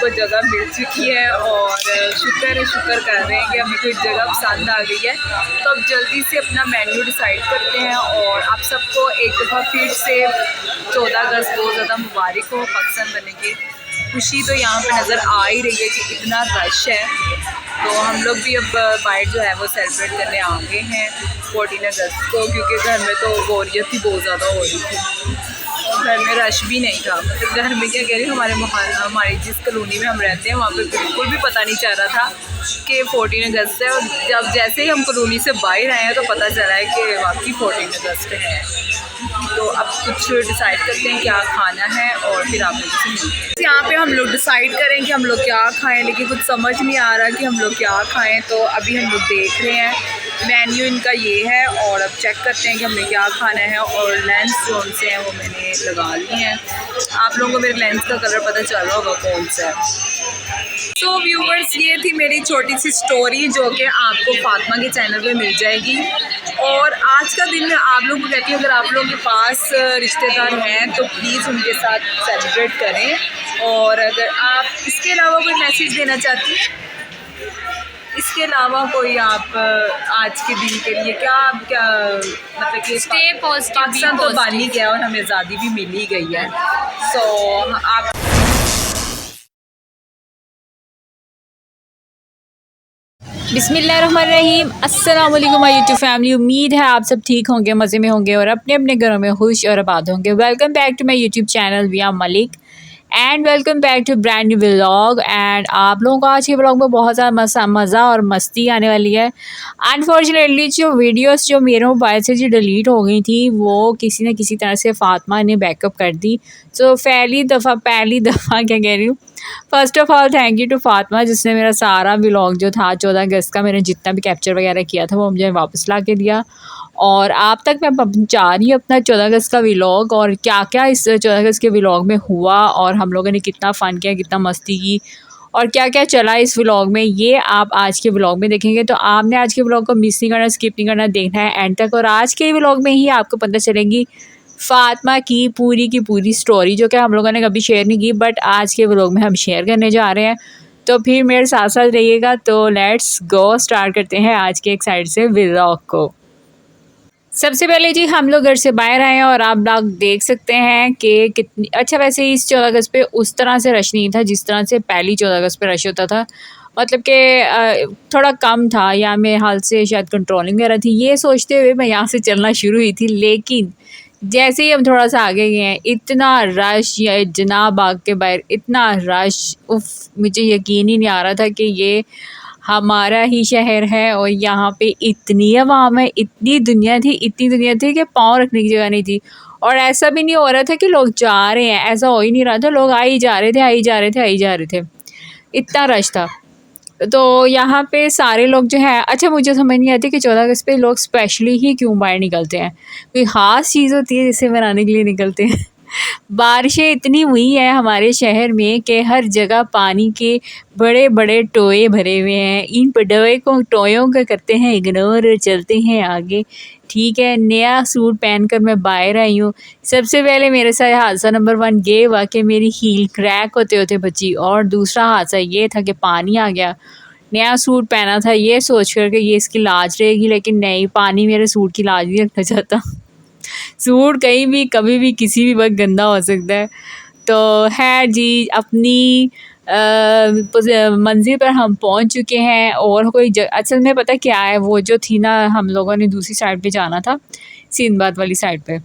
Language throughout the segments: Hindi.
को जगह मिल चुकी है और शुक्र कर रहे हैं कि हमें कोई जगह पसंद आ गई है। तो अब जल्दी से अपना मेन्यू डिसाइड करते हैं और आप सबको एक दफ़ा फिर से 14 अगस्त बहुत ज़्यादा मुबारक हो। पाकिस्तान बनने की खुशी तो यहाँ पे नज़र आ ही रही है कि इतना रश है। तो हम लोग भी अब बाइट जो है वो सेलिब्रेट करने आ गए हैं 14 अगस्त को, क्योंकि घर में तो बोरियत ही बहुत ज़्यादा हो रही थी और घर में रश भी नहीं था। मतलब घर में क्या कह रही हूँ, हमारी जिस कॉलोनी में हम रहते हैं वहाँ पे बिल्कुल भी पता नहीं चल रहा था कि 14 अगस्त है। और जब जैसे ही हम कॉलोनी से बाहर आए हैं तो पता चला है कि वाकई 14 अगस्त है। तो अब कुछ डिसाइड करते हैं क्या खाना है और फिर आप लोगों से मिलते हैं। यहाँ पे हम लोग डिसाइड करें कि हम लोग क्या खाएं, लेकिन कुछ समझ नहीं आ रहा कि हम लोग क्या खाएं। तो अभी हम लोग देख रहे हैं, मेन्यू इनका ये है और अब चेक करते हैं कि हमें क्या खाना है। और लेंस जो उनसे हैं वो मैंने लगा लिए हैं। आप लोगों को मेरे लेंस का कलर पता चल रहा होगा कौन सा है। तो व्यूवर्स, ये थी मेरी छोटी सी स्टोरी जो कि आपको फातिमा के चैनल पे मिल जाएगी। और आज का दिन मैं आप लोगों को कहती हूँ, अगर आप लोगों के पास रिश्तेदार हैं तो प्लीज़ उनके साथ सेलिब्रेट करें। और अगर आप इसके अलावा कोई मैसेज देना चाहती हैं, इसके अलावा कोई आप आज के दिन के लिए क्या मतलब कि स्टे पॉजिटिव, पाकिस्तान तो बन ही गया और हमें आज़ादी भी मिल ही गई है। सो आप बिस्मिल्लाहिर्रहमानिर्रहीम, अस्सलाम वालेकुम माय यूट्यूब फैमिली। उम्मीद है आप सब ठीक होंगे, मज़े में होंगे और अपने अपने घरों में खुश और आबाद होंगे। Welcome back to my YouTube channel Viya Malik and welcome back to brand new vlog. And आप लोगों को आज के व्लॉग में बहुत ज़्यादा मज़ा और मस्ती आने वाली है। अनफॉर्चुनेटली जो वीडियोस जो मेरे मोबाइल से जो डिलीट हो गई थी वो किसी न किसी तरह से फातिमा ने बैकअप कर दी। तो पहली दफ़ा क्या कह रही हूँ, first of all thank you to Fatima, जिसने मेरा सारा व्लॉग जो था 14 अगस्त का मैंने जितना भी कैप्चर वगैरह किया था वो मुझे वापस ला के दिया। और आप तक मैं पहुँचा रही हूँ अपना 14 अगस्त का व्लॉग और क्या क्या इस 14 अगस्त के व्लॉग में हुआ और हम लोगों ने कितना फ़न किया, कितना मस्ती की और क्या क्या चला इस व्लॉग में, ये आप आज के व्लॉग में देखेंगे। तो आपने आज के व्लॉग को मिस नहीं करना, स्किप नहीं करना, देखना है एंड तक। और आज के व्लॉग में ही आपको पता चलेगी फातिमा की पूरी स्टोरी, जो कि हम लोगों ने कभी शेयर नहीं की, बट आज के व्लॉग में हम शेयर करने जा रहे हैं। तो फिर मेरे साथ साथ रहिएगा। तो लेट्स गो, स्टार्ट करते हैं आज के एक साइड से व्लॉग को। सबसे पहले जी हम लोग घर से बाहर आए हैं और आप लोग देख सकते हैं कि कितनी अच्छा, वैसे इस 14 अगस्त पे उस तरह से रश नहीं था जिस तरह से पहली 14 अगस्त पे रश होता था। मतलब कि थोड़ा कम था या मेरे हाल से शायद कंट्रोलिंग वगैरह थी, ये सोचते हुए मैं यहाँ से चलना शुरू हुई थी। लेकिन जैसे ही हम थोड़ा सा आगे गए हैं, इतना रश, या जनाब बाग के बाहर इतना रश, उफ, मुझे यकीन ही नहीं आ रहा था कि ये हमारा ही शहर है और यहाँ पे इतनी आवाम है, इतनी दुनिया थी कि पाँव रखने की जगह नहीं थी। और ऐसा भी नहीं हो रहा था कि लोग जा रहे हैं, ऐसा हो ही नहीं रहा था, लोग आ ही जा रहे थे, इतना रश था। तो यहाँ पे सारे लोग जो है, अच्छा मुझे समझ नहीं आती कि 14 अगस्त पे लोग स्पेशली ही क्यों बाहर निकलते हैं। कोई ख़ास चीज़ होती है जिसे मनाने के लिए निकलते हैं। बारिशें इतनी हुई हैं हमारे शहर में कि हर जगह पानी के बड़े बड़े टोए भरे हुए हैं। इन टोयों को करते हैं इग्नोर और चलते हैं आगे। ठीक है, नया सूट पहनकर मैं बाहर आई हूँ। सबसे पहले मेरे साथ हादसा नंबर 1 ये हुआ कि मेरी हील क्रैक होते होते बची, और दूसरा हादसा ये था कि पानी आ गया। नया सूट पहना था ये सोच कर के ये इसकी लाज रहेगी, लेकिन नहीं, पानी मेरे सूट की लाज नहीं रखना चाहता। सूट कहीं भी कभी भी किसी भी वक्त गंदा हो सकता है। तो है जी, अपनी मंजिल पर हम पहुंच चुके हैं। और कोई असल में पता क्या है, वो जो थी ना, हम लोगों ने दूसरी साइड पे जाना था, सिंदबाद वाली साइड पे,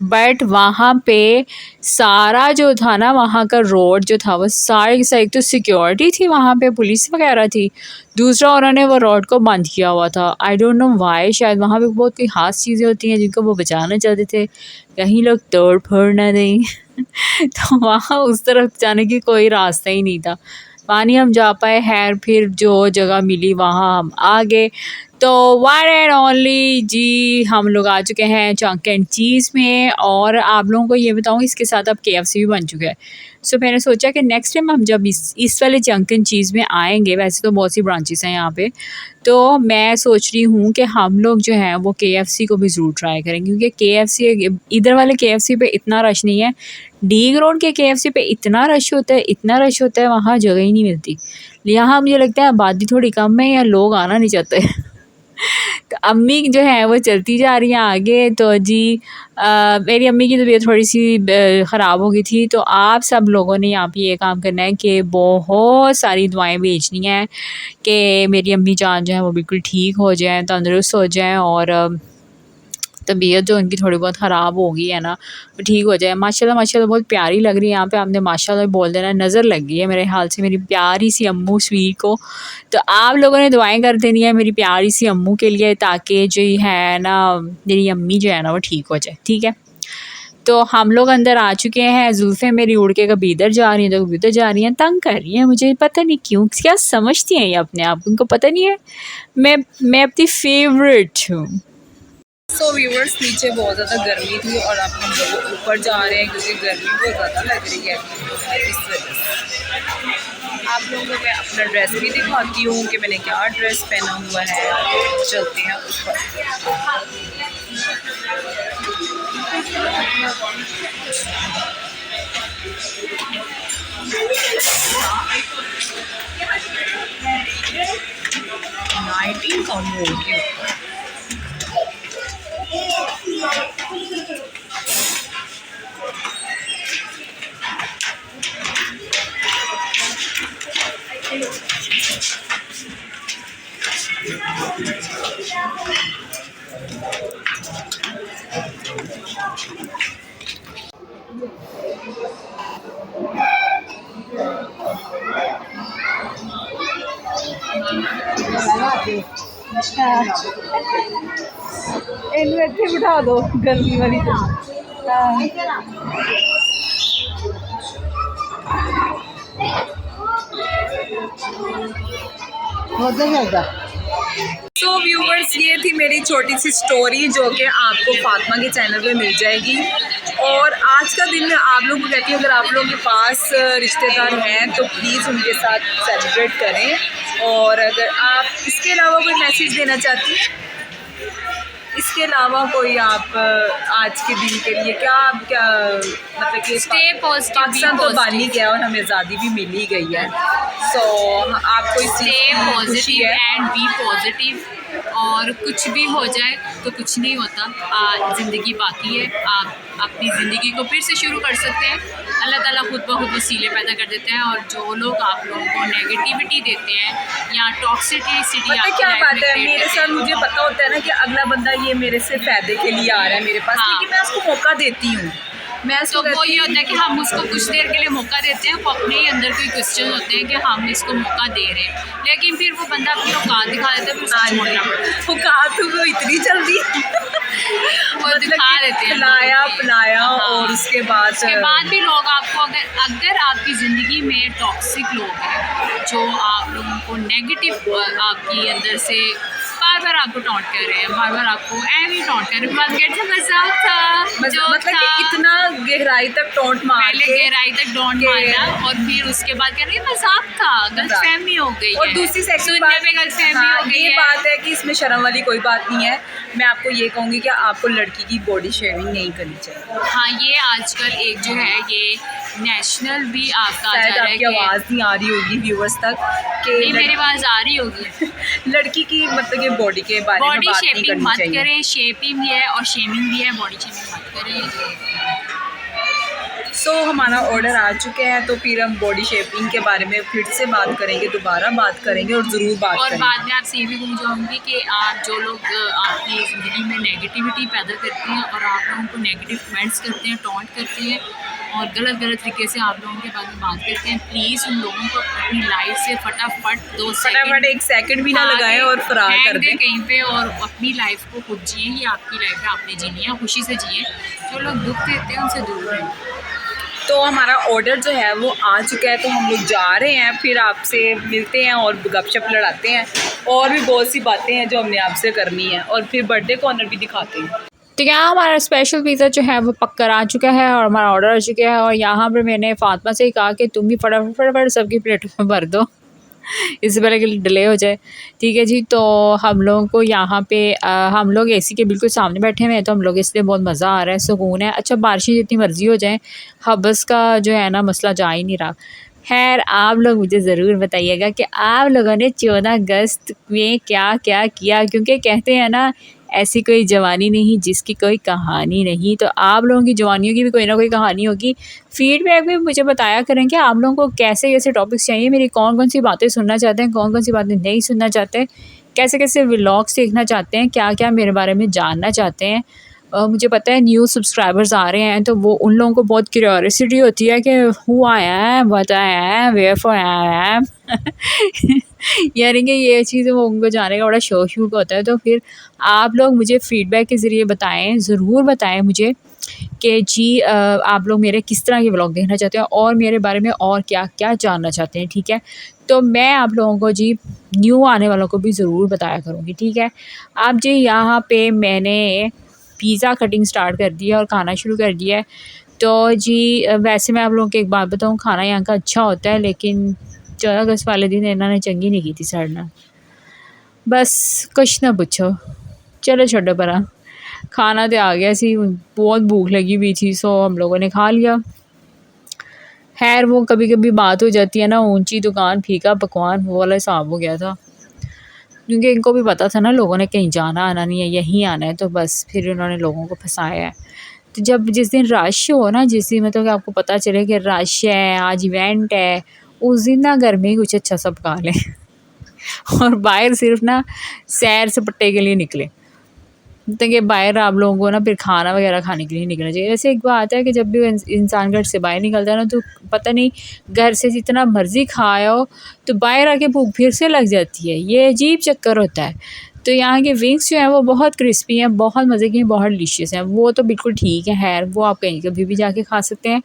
बट वहाँ पे सारा जो था ना, वहाँ का रोड जो था वो सारे की सारी, एक तो सिक्योरिटी थी वहाँ पे, पुलिस वगैरह थी, दूसरा उन्होंने वो रोड को बंद किया हुआ था। आई डोंट नो वाई, शायद वहाँ पे बहुत कोई ख़ास चीज़ें होती हैं जिनको वो बचाना चाहते थे, कहीं लोग तोड़ फोड़ ना दें। तो वहाँ उस तरफ जाने की कोई रास्ता ही नहीं था। पानी हम जा पाए, खैर फिर जो जगह मिली वहाँ हम आ गए। तो वन एंड ओनली जी हम लोग आ चुके हैं चंक एंड चीज़ में। और आप लोगों को ये बताऊँ, इसके साथ अब KFC भी बन चुका है। सो मैंने सोचा कि नेक्स्ट टाइम हम जब इस वाले चंक एंड चीज़ में आएंगे, वैसे तो बहुत सी ब्रांचेस हैं यहाँ पे, तो मैं सोच रही हूँ कि हम लोग जो हैं वो KFC को भी ज़रूर ट्राई करेंगे, क्योंकि KFC इधर वाले KFC पे इतना रश नहीं है। डी ग्राउंड के KFC पे इतना रश होता है, इतना रश होता है, वहाँ जगह ही नहीं मिलती। यहाँ मुझे लगता है आबादी थोड़ी कम है या लोग आना नहीं चाहते। तो अम्मी जो है वो चलती जा रही हैं आगे। तो जी मेरी अम्मी की तबीयत थोड़ी सी ख़राब हो गई थी, तो आप सब लोगों ने यहाँ पे ये काम करना है कि बहुत सारी दुआएं भेजनी हैं कि मेरी अम्मी जान जो है वो बिल्कुल ठीक हो जाएं, तंदुरुस्त हो जाएं और तबीयत जो उनकी थोड़ी बहुत ख़राब हो गई है ना वो ठीक हो जाए। माशाल्लाह माशाल्लाह बहुत प्यारी लग रही है। यहाँ पे आपने माशाल्लाह बोल देना, नज़र लग गई है मेरे ख्याल से मेरी प्यारी सी अम्मू स्वीट को। तो आप लोगों ने दुआएं कर देनी है मेरी प्यारी सी अम्मू के लिए, ताकि जो है ना मेरी अम्मी जो है ना वो ठीक हो जाए। ठीक है, तो हम लोग अंदर आ चुके हैं। जुल्फ़ें मेरी उड़ के कभी इधर जा रही हैं तो कभी उधर जा रही हैं, तंग कर रही हैं मुझे, पता नहीं क्यों, क्या समझती हैं ये अपने आप, उनको पता नहीं है मैं अपनी फेवरेट हूँ। सो व्यूवर्स, नीचे बहुत ज़्यादा गर्मी थी और अब हम लोग ऊपर जा रहे हैं क्योंकि गर्मी बहुत ज़्यादा लग रही है। इस वजह से आप लोगों को मैं अपना ड्रेस भी दिखाती हूँ कि मैंने क्या ड्रेस पहना हुआ है। चलते हैं ऊपर। नाइटिंग कम होगी। इन्हें इत्थे बिठा दो गर्मी वाली सो व्यूवर्स, ये थी मेरी छोटी सी स्टोरी जो कि आपको फातिमा के चैनल पे मिल जाएगी। और आज का दिन आप लोगों को कहती हूँ, अगर आप लोगों के पास रिश्तेदार हैं तो प्लीज़ उनके साथ सेलिब्रेट करें। और अगर आप इसके अलावा कोई मैसेज देना चाहती हैं, इसके अलावा कोई आप आज के दिन के लिए क्या मतलब कि पाकिस्तान तो बन ही गया और हमें आज़ादी भी मिल ही गई है। सो आपको stay positive and be positive, और कुछ भी हो जाए तो कुछ नहीं होता, ज़िंदगी बाकी है। आप अपनी ज़िंदगी को फिर से शुरू कर सकते हैं। अल्लाह ताला खुद ब खुद वसीले पैदा कर देते हैं। और जो लोग आप लोगों को नेगेटिविटी देते हैं या टॉक्सिसिटी, पता क्या बात है, मेरे साथ मुझे पता होता है ना कि अगला बंदा ये मेरे से फ़ायदे के लिए आ रहा है मेरे पास, लेकिन मैं उसको मौका देती हूँ। मैं तो वो ये होता है कि हम उसको कुछ देर के लिए मौका देते हैं, वो अपने ही अंदर कोई क्वेश्चन होते हैं कि हम इसको मौका दे रहे हैं, लेकिन फिर वो बंदा अपनी औकात दिखा देता है, फिर उसको छोड़ना पड़ता है। औकात वो इतनी जल्दी और दिखा देते हैं, पिलाया और उसके बाद भी लोग आपको अगर आपकी ज़िंदगी में टॉक्सिक लोग हैं जो आप लोगों को नेगेटिव आपकी अंदर से बार बार आपको टॉन्ट कर रहे हैं, बार बार आपको एवी टॉन्ट कर रहे हैं, मजाक था, मतलब कि इतना गहराई तक टॉन्ट मार पहले गहराई तक टॉन्ट मारना और फिर उसके बाद कह रहे हैं मजाक था, गलतफहमी हो गई और दूसरी सुनने में गलतफहमी हो गई ये बात है कि इसमें शर्म वाली कोई बात नहीं है। मैं आपको ये कहूँगी कि आपको लड़की की बॉडी शेविंग नहीं करनी चाहिए। हाँ, ये आजकल एक जो है ये नेशनल भी आपका आ जा रहा है कि आवाज़ नहीं आ रही होगी व्यूअर्स तक कि नहीं, मेरी आवाज़ आ रही होगी। लड़की की मतलब कि बॉडी के बारे में बात नहीं करनी मत चाहिए। करें, शेपिंग भी है और शेमिंग भी है, बॉडी शेमिंग मत करें। सो हमारा ऑर्डर आ चुके हैं, तो फिर हम बॉडी शेपिंग के बारे में फिर से बात करेंगे, दोबारा बात करेंगे और ज़रूर बात और करेंगे। बाद में आपसे ये भी कहना चाहूँगी कि आप जो लोग आपकी ज़िंदगी में नेगेटिविटी पैदा करते हैं और आप लोगों को नेगेटिव कमेंट्स करते हैं, टॉन्ट करते हैं और गलत तरीके से आप लोगों के बारे में बात करते हैं, प्लीज़ उन लोगों को अपनी लाइफ से फटाफट एक सेकंड भी ना लगाएं और फरार कर दें कहीं पे, और अपनी लाइफ को खुद जिए। ये आपकी लाइफ है, आपने जीनी है, खुशी से जिए। जो लोग दुख देते हैं उनसे दूर रहें। तो हमारा ऑर्डर जो है वो आ चुका है, तो हम लोग जा रहे हैं, फिर आपसे मिलते हैं और गपशप लड़ाते हैं और भी बहुत सी बातें हैं जो हमने आपसे करनी है और फिर बर्थडे कॉर्नर भी दिखाते हैं। तो यहाँ हमारा स्पेशल पिज़्ज़ा जो है वो पक कर आ चुका है और हमारा ऑर्डर आ चुका है। और यहाँ पर मैंने फातिमा से कहा कि तुम भी फटाफट सबकी प्लेटों में भर दो। इससे पहले कि डिले हो जाए। ठीक है जी, तो हम लोगों को यहाँ पे हम लोग एसी के बिल्कुल सामने बैठे हुए हैं, तो हम लोग इसलिए बहुत मज़ा आ रहा है, सुकून है। अच्छा, बारिशें जितनी मर्ज़ी हो जाएँ, हब्स का जो है ना मसला जा ही नहीं रहा। खैर, आप लोग मुझे ज़रूर बताइएगा कि आप लोगों ने 14 अगस्त में क्या-क्या किया, क्योंकि कहते हैं ना, ऐसी कोई जवानी नहीं जिसकी कोई कहानी नहीं। तो आप लोगों की जवानियों की भी कोई ना कोई कहानी होगी। फीडबैक में मुझे बताया करें कि आप लोगों को कैसे-कैसे टॉपिक्स चाहिए, मेरी कौन-कौन सी बातें सुनना चाहते हैं, कौन-कौन सी बातें नहीं सुनना चाहते, कैसे-कैसे व्लॉग्स देखना चाहते हैं, क्या-क्या मेरे बारे में जानना चाहते हैं। मुझे पता है न्यू सब्सक्राइबर्स आ रहे हैं, तो वो उन लोगों को बहुत क्यूरियोसिटी होती है कि who I am, what I am, wherefore I am. यानी कि ये चीज़ वो उनको जानने का बड़ा शौक होता है। तो फिर आप लोग मुझे फ़ीडबैक के ज़रिए बताएँ, ज़रूर बताएँ मुझे कि जी आप लोग मेरे किस तरह के व्लॉग देखना चाहते हैं और मेरे बारे में और क्या-क्या जानना चाहते हैं, ठीक है? तो मैं आप लोगों को जी न्यू आने वालों को भी ज़रूर बताया करूँगी, ठीक है? अब जी यहाँ पे मैंने पिज़्ज़ा कटिंग स्टार्ट कर दी है और खाना शुरू कर दिया है। तो जी वैसे मैं आप लोगों को एक बात बताऊँ, खाना यहाँ का अच्छा होता है, लेकिन 14 अगस्त वाले दिन इन्होंने चंगी नहीं की थी सड़ना। बस कुछ ना पूछो। चलो छोड़ो परा। खाना तो आ गया सी, बहुत भूख लगी हुई थी, सो हम लोगों ने खा लिया। खैर, वो कभी-कभी बात हो जाती है ना, ऊँची दुकान फीका पकवान, वो वाला हिसाब हो गया था। क्योंकि इनको भी पता था ना लोगों ने कहीं जाना आना नहीं है, यहीं आना है, तो बस फिर उन्होंने लोगों को फँसाया है। तो जब जिस दिन रश हो ना, जिस दिन मतलब कि आपको पता चले कि रश है, आज इवेंट है, उस दिन ना घर में ही कुछ अच्छा सा पका लें और बाहर सिर्फ ना सैर सपाटे के लिए निकले। तो कि बाहर आप लोगों को ना फिर खाना वगैरह खाने के लिए निकलना चाहिए। वैसे एक बात है कि जब भी इंसान घर से बाहर निकलता है ना, तो पता नहीं घर से जितना मर्ज़ी खाया हो, तो बाहर आके भूख फिर से लग जाती है। ये अजीब चक्कर होता है। तो यहाँ के विंग्स जो हैं वो बहुत क्रिस्पी हैं, बहुत मज़े की हैं, बहुत डिलीशियस हैं। वो तो बिल्कुल ठीक है, खैर वो आप कहीं कभी भी जाके खा सकते हैं।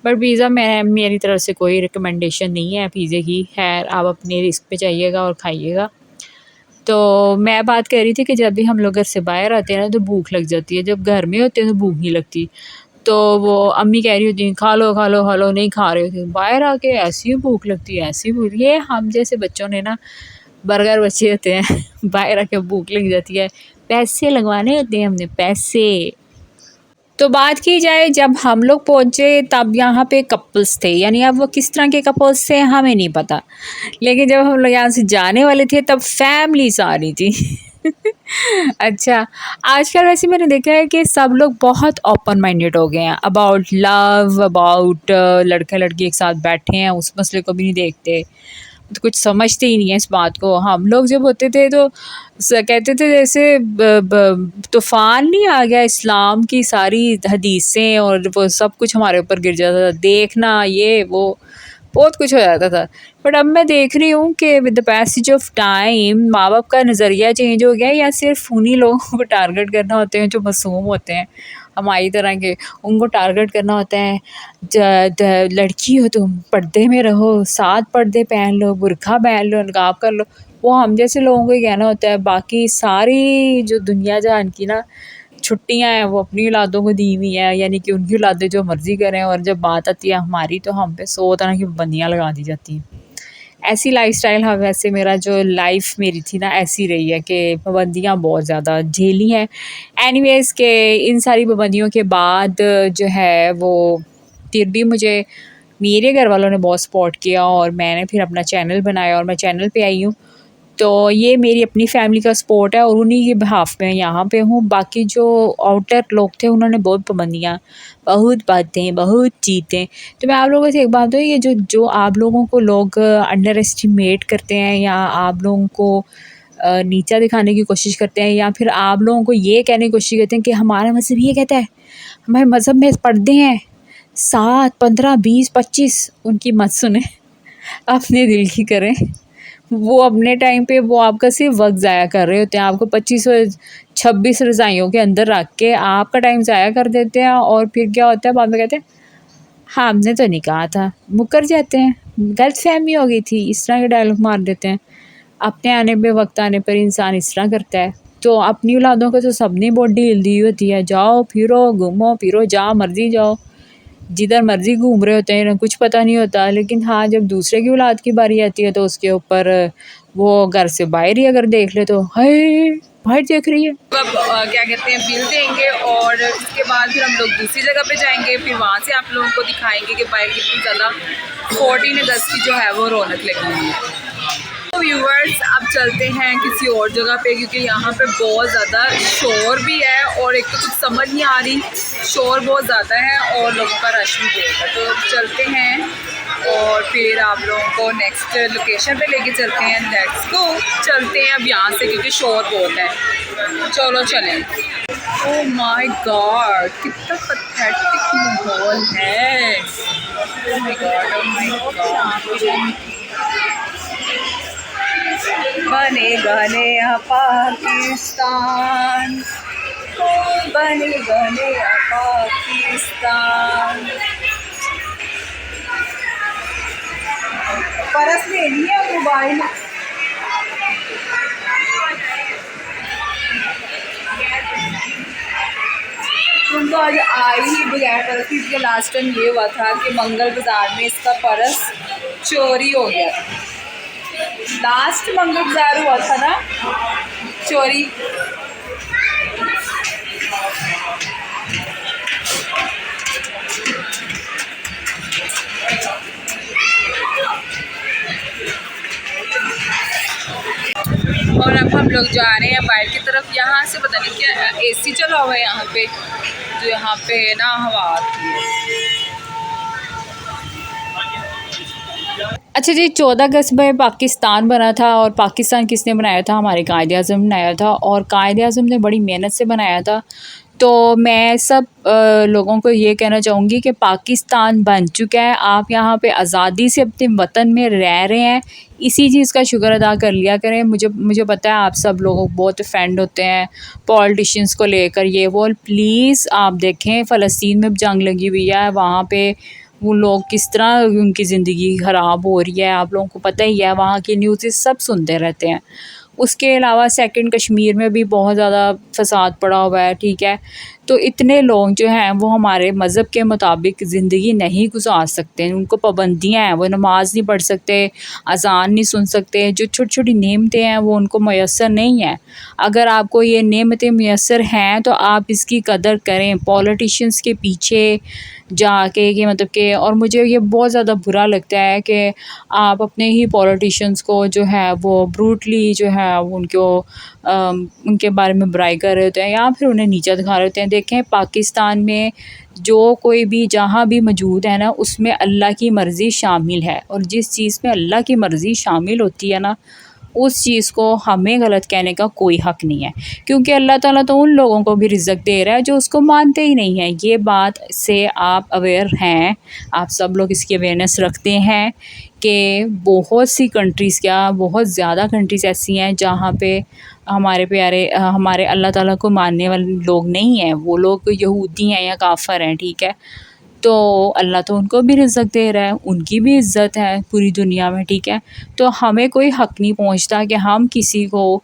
बट पिज़्ज़ा मेरी तरफ से कोई रिकमेंडेशन नहीं है पिज़्ज़े की। खैर, आप अपने रिस्क पे जाइएगा और खाइएगा। तो मैं बात कर रही थी कि जब भी हम लोग घर से बाहर आते हैं ना, तो भूख लग जाती है। जब घर में होते हैं तो भूख नहीं लगती। तो वो अम्मी कह रही होती हैं, खा लो खा लो खा लो, नहीं खा रहे होते। बाहर आके ऐसी भूख लगती है, ऐसी भूख, ये हम जैसे बच्चों ने ना बर्गर बचे होते हैं बाहर आके भूख लग जाती है। पैसे लगवाने होते हैं हमने, पैसे। तो बात की जाए जब हम लोग पहुँचे, तब यहाँ पे कपल्स थे, यानी अब वो किस तरह के कपल्स थे हमें नहीं पता। लेकिन जब हम लोग यहाँ से जाने वाले थे तब फैमिलीज़ आ रही थी। अच्छा, आजकल वैसे मैंने देखा है कि सब लोग बहुत ओपन माइंडेड हो गए हैं अबाउट लव, अबाउट लड़का-लड़की एक साथ बैठे हैं, उस मसले को भी नहीं देखते। तो कुछ समझते ही नहीं है इस बात को। हम लोग जब होते थे तो कहते थे जैसे तूफ़ान नहीं आ गया, इस्लाम की सारी हदीसें और वो सब कुछ हमारे ऊपर गिर जाता था, देखना ये वो बहुत कुछ हो जाता था। बट अब मैं देख रही हूँ कि with the passage of time माँ बाप का नज़रिया चेंज हो गया है, या सिर्फ उन्हीं लोगों को टारगेट करना होते हैं जो मासूम होते हैं हमारी तरह के, उनको टारगेट करना होता है। लड़की हो तुम, पर्दे में रहो, 7 पर्दे पहन लो, बुरखा पहन लो, नकाब कर लो, वो हम जैसे लोगों को ही कहना होता है। बाकी सारी जो दुनिया जहान की ना छुट्टियाँ हैं वो अपनी औलादों को दी हुई हैं, यानी कि उनकी औलादें जो मर्ज़ी करें, और जब बात आती है हमारी तो हम पे 100 तरह की पाबंदियाँ लगा दी जाती हैं। ऐसी लाइफ़स्टाइल, हाँ, वैसे मेरा जो लाइफ़ मेरी थी ना ऐसी रही है कि पाबंदियाँ बहुत ज़्यादा झेली हैं। एनीवेज़ के इन सारी पाबंदियों के बाद जो है वो फिर भी मुझे मेरे घर वालों ने बहुत सपोर्ट किया और मैंने फिर अपना चैनल बनाया और मैं चैनल पे आई हूँ। तो ये मेरी अपनी फैमिली का सपोर्ट है और उन्हीं के बिहाफ़ में यहाँ पे हूँ। बाकी जो आउटर लोग थे उन्होंने बहुत पाबंदियाँ, बहुत बातें, बहुत चीज़ें। तो मैं आप लोगों से एक बात बताऊँ, ये जो आप लोगों को लोग अंडर एस्टिमेट करते हैं, या आप लोगों को नीचा दिखाने की कोशिश करते हैं, या फिर आप लोगों को ये कहने की कोशिश करते हैं कि हमारा मज़हब ये कहता है, हमारे मज़हब में पर्दे हैं 7, 15, 20, 25, उनकी मत सुनें, अपने दिल की करें। वो अपने टाइम पे वो आपका सिर्फ वक्त ज़ाया कर रहे होते हैं, आपको 25 और 26 रज़ाइयों के अंदर रख के आपका टाइम ज़ाया कर देते हैं। और फिर क्या होता है, बाद में कहते हैं हाँ हमने तो नहीं कहा था, मुकर जाते हैं, गलतफहमी हो गई थी, इस तरह के डायलॉग मार देते हैं। अपने आने पे, वक्त आने पर इंसान इस तरह करता है। तो अपनी औलादों को तो सबने बहुत ढील दी होती है, जाओ फिरो, घूमो फिरो, जहाँ मर्जी जाओ, जिधर मर्ज़ी घूम रहे होते हैं, इन्हें कुछ पता नहीं होता। लेकिन हाँ, जब दूसरे की औलाद की बारी आती है तो उसके ऊपर वो घर से बाहर ही अगर देख ले तो हाय बाहर देख रही है। अब क्या कहते हैं, बिल देंगे और इसके बाद फिर हम लोग दूसरी जगह पे जाएंगे। फिर वहाँ से आप लोगों को दिखाएंगे कि बाहर कितनी ज़्यादा 14 अगस्त की जो है वो रौनक लगी हुई है। तो व्यूवर्स, अब चलते हैं किसी और जगह पे, क्योंकि यहाँ पे बहुत ज़्यादा शोर भी है और एक तो कुछ समझ नहीं आ रही, शोर बहुत ज़्यादा है और लोगों का रश भी बहुत है। तो चलते हैं और फिर आप लोगों को नेक्स्ट लोकेशन पे लेके चलते हैं। लेट्स गो, चलते हैं अब यहाँ से क्योंकि शोर बहुत है। चलो चलें। ओह माय गॉड, कितना पैथेटिक माहौल है। Oh my God, oh my God. बनेगा नया पाकिस्तान, ओ बनेगा नया पाकिस्तान। परस लेनी है मोबाइल। तुम तो आज आई ही बगैर परस की, इसके लास्ट टाइम ये हुआ था कि मंगल बाज़ार में इसका परस चोरी हो गया। लास्ट मंगल बाज़ार हुआ था ना चोरी। और अब हम लोग जा रहे हैं बाहर की तरफ। यहाँ से पता नहीं क्या एसी चला हुआ है यहाँ पे, जो यहाँ पे ना हवा आती है। अच्छा जी, 14 अगस्त में पाकिस्तान बना था और पाकिस्तान किसने बनाया था? हमारे कायदे आज़म ने बनाया था और कायदे आज़म ने बड़ी मेहनत से बनाया था। तो मैं सब लोगों को ये कहना चाहूँगी कि पाकिस्तान बन चुका है, आप यहाँ पे आज़ादी से अपने वतन में रह रहे हैं, इसी चीज़ का शुक्र अदा कर लिया करें। मुझे पता है आप सब लोगों को बहुत ऑफेंड होते हैं पॉलिटिशियंस को लेकर, ये वो। प्लीज़ आप देखें फ़लस्तीन में जंग लगी हुई है, वहाँ पे वो लोग किस तरह उनकी ज़िंदगी ख़राब हो रही है, आप लोगों को पता ही है, वहाँ की न्यूज़ सब सुनते रहते हैं। उसके अलावा सेकंड कश्मीर में भी बहुत ज़्यादा फ़साद पड़ा हुआ है, ठीक है। तो इतने लोग जो हैं वो हमारे मज़हब के मुताबिक ज़िंदगी नहीं गुजार सकते, उनको पाबंदियाँ हैं, वो नमाज़ नहीं पढ़ सकते, अज़ान नहीं सुन सकते, जो छोटी छोटी नेमतें हैं वो उनको मैसर नहीं है। अगर आपको ये नेमतें मैसर हैं तो आप इसकी कदर करें, पॉलिटिशियंस के पीछे जाके कि मतलब कि। और मुझे ये बहुत ज़्यादा बुरा लगता है कि आप अपने ही पॉलिटिशियंस को जो है वो ब्रूटली जो है उनको उनके बारे में बुराई कर रहे होते हैं या फिर उन्हें नीचा दिखा रहे होते हैं। देखें पाकिस्तान में जो कोई भी जहाँ भी मौजूद है ना, उसमें अल्लाह की मर्ज़ी शामिल है, और जिस चीज़ में अल्लाह की मर्ज़ी शामिल होती है ना, उस चीज़ को हमें गलत कहने का कोई हक़ नहीं है, क्योंकि अल्लाह ताला तो उन लोगों को भी रिज़्क़ दे रहा है जो उसको मानते ही नहीं हैं। ये बात से आप अवेयर हैं, आप सब लोग इसकी अवेयरनेस रखते हैं कि बहुत सी कंट्रीज़, क्या बहुत ज़्यादा कंट्रीज़ ऐसी हैं जहाँ पे हमारे प्यारे हमारे अल्लाह ताला को मानने वाले लोग नहीं हैं, वो लोग यहूदी हैं या काफ़र हैं, ठीक है। तो अल्लाह तो उनको भी रिज़्क़ दे रहा है, उनकी भी इज़्ज़त है पूरी दुनिया में, ठीक है। तो हमें कोई हक़ नहीं पहुंचता कि हम किसी को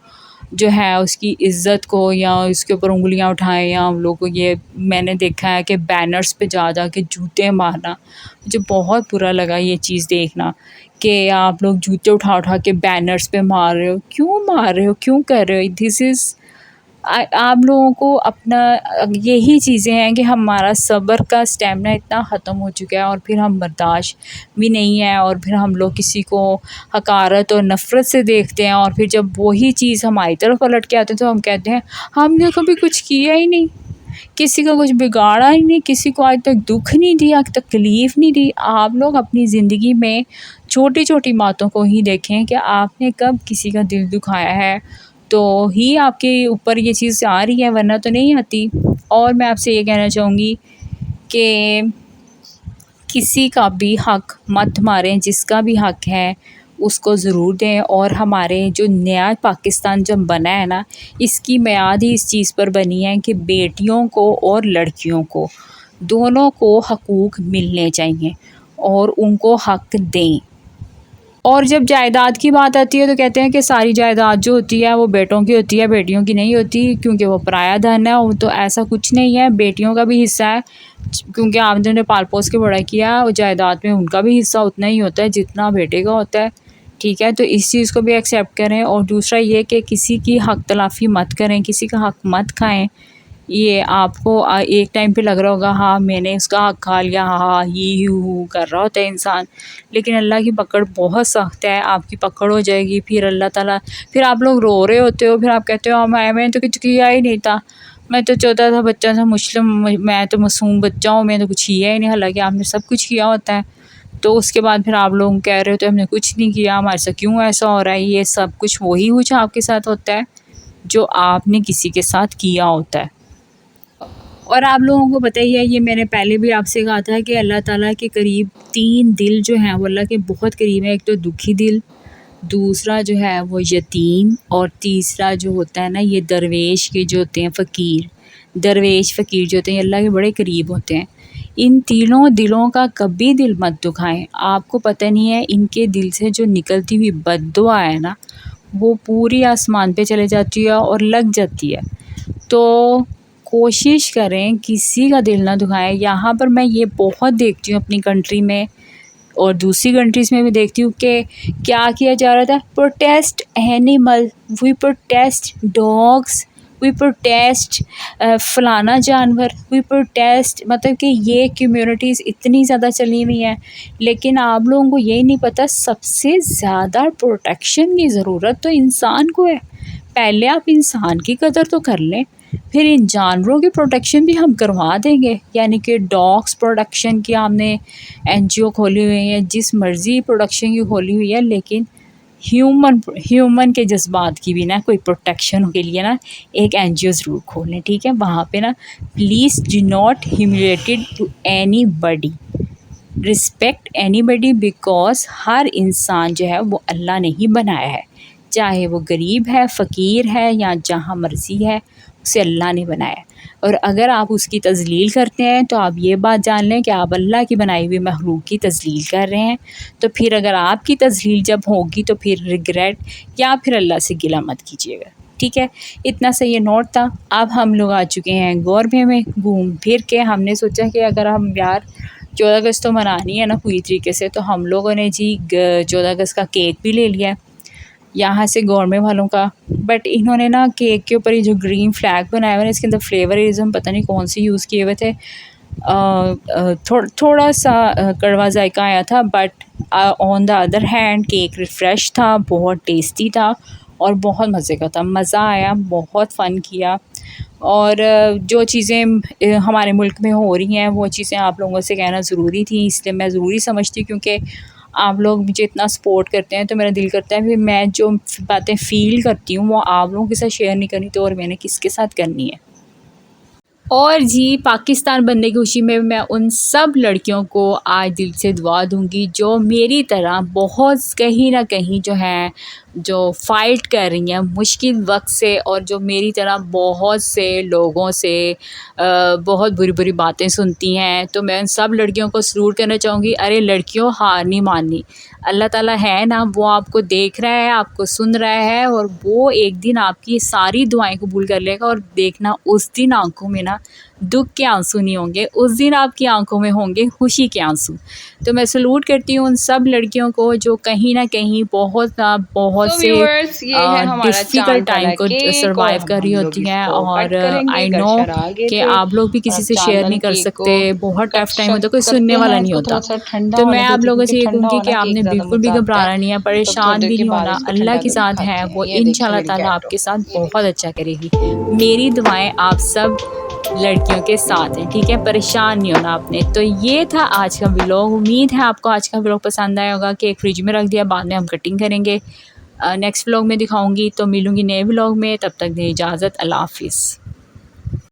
जो है उसकी इज़्ज़त को या उसके ऊपर उंगलियां उठाएं, या हम लोग को ये मैंने देखा है कि बैनर्स पे जा के जूते मारना, मुझे बहुत बुरा लगा ये चीज़ देखना कि आप लोग जूते उठा के बैनर्स पे मार रहे हो। क्यों मार रहे हो, क्यों कर रहे हो? दिस इज़ आप लोगों को अपना यही चीज़ें हैं कि हमारा सब्र का स्टेमिना इतना ख़त्म हो चुका है और फिर हम बर्दाश्त भी नहीं है, और फिर हम लोग किसी को हकारत और नफ़रत से देखते हैं, और फिर जब वही चीज़ हमारी तरफ पलट के आते हैं तो हम कहते हैं हमने कभी कुछ किया ही नहीं, किसी का कुछ बिगाड़ा ही नहीं, किसी को आज तक दुख नहीं दिया, तकलीफ़ नहीं दी। आप लोग अपनी ज़िंदगी में छोटी छोटी बातों को ही देखें कि आपने कब किसी का दिल दुखाया है, तो ही आपके ऊपर ये चीज़ आ रही है, वरना तो नहीं आती। और मैं आपसे ये कहना चाहूँगी कि किसी का भी हक़ मत मारें, जिसका भी हक़ है उसको ज़रूर दें। और हमारे जो नया पाकिस्तान जब बना है ना, इसकी मियाद ही इस चीज़ पर बनी है कि बेटियों को और लड़कियों को दोनों को हकूक़ मिलने चाहिए और उनको हक़ दें। और जब जायदाद की बात आती है तो कहते हैं कि सारी जायदाद जो होती है वो बेटों की होती है, बेटियों की नहीं होती, क्योंकि वो पराया धन है। तो ऐसा कुछ नहीं है, बेटियों का भी हिस्सा है, क्योंकि आपने उन्हें पाल पोस के बड़ा किया और जायदाद में उनका भी हिस्सा उतना ही होता है जितना बेटे का होता है, ठीक है। तो इस चीज़ को भी एक्सेप्ट करें। और दूसरा ये कि किसी की हक तलाफ़ी मत करें, किसी का हक मत खाएं। ये आपको एक टाइम पे लग रहा होगा हाँ मैंने उसका हक खा लिया, हाँ ही हू कर रहा होता है इंसान, लेकिन अल्लाह की पकड़ बहुत सख्त है। आपकी पकड़ हो जाएगी, फिर अल्लाह ताला, फिर आप लोग रो रहे होते हो, फिर आप कहते हो मैंने तो कुछ किया ही नहीं था, मैं तो छोटा सा बच्चा था, मुस्लिम, मैं तो मासूम बच्चा हूँ, मैंने तो कुछ किया ही नहीं। हालांकि आपने सब कुछ किया होता है। तो उसके बाद फिर आप लोग कह रहे हो तो हमने कुछ नहीं किया, हमारे साथ क्यों ऐसा हो रहा है। ये सब कुछ वही कुछ आपके साथ होता है जो आपने किसी के साथ किया होता है। और आप लोगों को पता ही है, ये मैंने पहले भी आपसे कहा था कि अल्लाह ताला के करीब 3 दिल जो हैं वो अल्लाह के बहुत करीब है। एक तो दुखी दिल, दूसरा जो है वो यतीम, और तीसरा जो होता है ना ये दरवेश के जो होते हैं फ़कीर, दरवेश फ़कीर जो होते हैं अल्लाह के बड़े करीब होते हैं। इन तीनों दिलों का कभी दिल मत दुखाएं। आपको पता नहीं है इनके दिल से जो निकलती हुई बद्दुआ है ना वो पूरी आसमान पे चले जाती है और लग जाती है। तो कोशिश करें किसी का दिल ना दुखाएं। यहाँ पर मैं ये बहुत देखती हूँ अपनी कंट्री में और दूसरी कंट्रीज़ में भी देखती हूँ कि क्या किया जा रहा था, protest animal, we protest dogs, we protest फलाना जानवर, वी प्रोटेस्ट, मतलब कि ये कम्युनिटीज़ इतनी ज़्यादा चली हुई हैं। लेकिन आप लोगों को यही नहीं पता सबसे ज़्यादा प्रोटेक्शन की ज़रूरत तो इंसान को है। पहले आप इंसान की कदर तो कर लें, फिर इन जानवरों की प्रोटेक्शन भी हम करवा देंगे। यानी कि डॉग्स प्रोटेक्शन की हमने एनजीओ खोली हुई है, जिस मर्ज़ी प्रोटेक्शन की खोली हुई है, लेकिन ह्यूमन के जज्बात की भी ना कोई प्रोटेक्शन के लिए ना एक एनजीओ ज़रूर खोलें, ठीक है। वहाँ पे ना please do not humiliated to anybody, respect anybody, because हर इंसान जो है वो अल्लाह ने ही बनाया है, चाहे वो गरीब है, फ़कीर है, या जहाँ मर्ज़ी है, उसे अल्लाह ने बनाया। और अगर आप उसकी तज़लील करते हैं तो आप ये बात जान लें कि आप अल्लाह की बनाई हुई मखलूक की तज़लील कर रहे हैं। तो फिर अगर आपकी तज़लील जब होगी तो फिर रिग्रेट या फिर अल्लाह से गिला मत कीजिएगा, ठीक है। इतना सा ये नोट था। अब हम लोग आ चुके हैं गौरवे में घूम फिर के। हमने सोचा कि अगर हम यार 14 अगस्त तो मनानी है ना पूरी तरीके से, तो हम लोगों ने जी 14 अगस्त का केक भी ले लिया यहाँ से गवर्नमेंट वालों का। बट इन्होंने ना केक के ऊपर ये जो ग्रीन फ्लैग बनाया हुआ है इसके अंदर फ्लेवरिज़म पता नहीं कौन सी यूज़ किए हुए थे। थोड़ा सा कड़वा जायका आया था, but on the other hand cake refresh था, बहुत टेस्टी था और बहुत मज़े का था। मज़ा आया, बहुत फ़न किया। और जो चीज़ें हमारे मुल्क में हो रही हैं वो चीज़ें आप लोगों से कहना ज़रूरी थी, इसलिए मैं ज़रूरी समझती, क्योंकि आप लोग मुझे इतना सपोर्ट करते हैं तो मेरा दिल करता है फिर मैं जो बातें फ़ील करती हूँ वो आप लोगों के साथ शेयर नहीं करनी तो और मैंने किसके साथ करनी है। और जी पाकिस्तान बनने की खुशी में मैं उन सब लड़कियों को आज दिल से दुआ दूंगी जो मेरी तरह बहुत कहीं ना कहीं जो है जो फ़ाइट कर रही हैं मुश्किल वक्त से, और जो मेरी तरह बहुत से लोगों से बहुत बुरी बुरी बातें सुनती हैं। तो मैं उन सब लड़कियों को सल्यूट करना चाहूँगी, अरे लड़कियों हार नहीं माननी। अल्लाह ताला है ना, वो आपको देख रहा है, आपको सुन रहा है, और वो एक दिन आपकी सारी दुआएं कबूल कर लेगा। और देखना उस दिन आंखों में ना दुख के आंसू नहीं होंगे, उस दिन आपकी आंखों में होंगे खुशी के आंसू। तो मैं सल्यूट करती हूँ उन सब लड़कियों को जो कहीं ना कहीं बहुत से डिफ़िकल्ट टाइम को सरवाइव कर रही होती हैं। और आई नो कि आप लोग भी किसी से शेयर नहीं कर सकते, बहुत टफ टाइम होता है, कोई सुनने वाला नहीं होता। तो मैं आप लोगों से ये कहूँगी कि आपने बिल्कुल भी घबराना नहीं है, परेशान भी नहीं होना। अल्लाह के साथ है, वो इंशाल्लाह ताला आपके साथ बहुत अच्छा करेगी। मेरी दुआएं आप सब लड़कियों के साथ हैं, ठीक है, परेशान नहीं होना आपने। तो ये था आज का व्लॉग। उम्मीद है आपको आज का व्लॉग पसंद आया होगा। केक फ्रिज में रख दिया, बाद में हम कटिंग करेंगे। नेक्स्ट व्लॉग में दिखाऊंगी। तो मिलूंगी नए व्लॉग में, तब तक दें इजाज़त। अल्लाह हाफिज़।